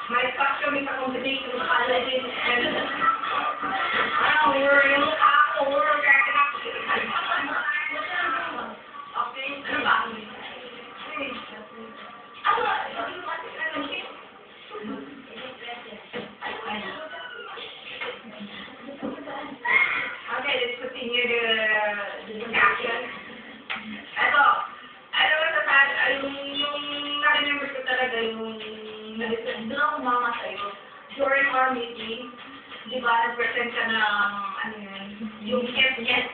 may structure, may competition, makalagin, and we're yung ako, we're okay, ano ba? Okay, let's continue the discussion. Ito, yung na-remember ko talaga yung doon ako mama sa'yo. During our meeting, di ba, nag-present ka ng, ano yun, yung FPS,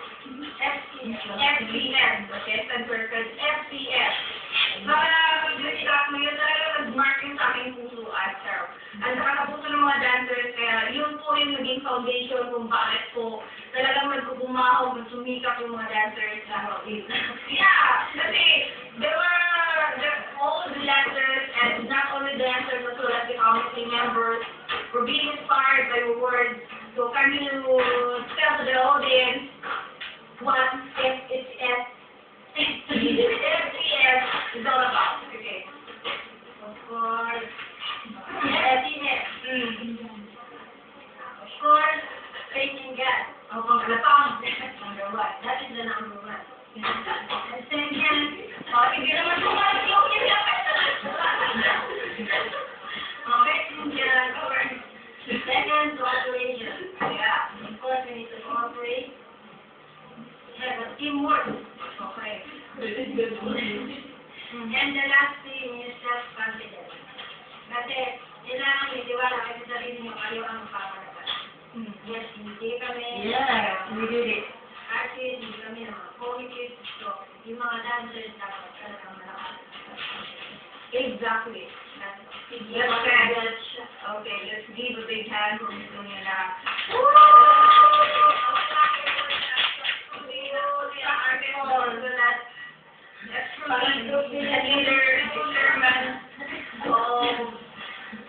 okay, Stanford FPS. Nag-discuss mo yun, talaga nag-mark yung sa aking puso at Sarah. At saka sa puso ng mga dancers, kaya yun po yung naging foundation kung bakit po talagang nagkubumahaw, magsumikap yung mga dancers na yeah, kasi there were all the dancers, and not only dancers, as well as the committee members, were being inspired by your words. So can you tell to the audience what FPS is all about? Okay. Of course. FPS. Of course, faith in God. Oh, number one. That is the number one. And second, hindi naman tumalas yung faith in God. Second, cooperation. Yeah. Of course, we need to cooperate. Have a teamwork. Okay. And the last thing is self-confidence. Kasi, kailangan may tiwala kasi sarili nyo kayo ang papalaban. Yes, hindi kami. Yeah, we did it. Kasi hindi kami naman positive. So, yung mga dancers dapat talagang malakas. Exactly. Okay, let's give a big hand for Ms. Lunela. That's the leader, the chairman of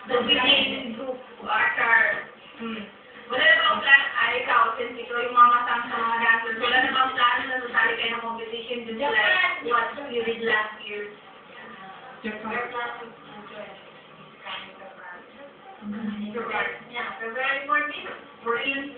the winning group, our wala na bang plan, ikaw, since ikaw yung mamatang sa mga dancers, wala na bang plan na sasali kayo ng competition just like what you did last year? February 14th,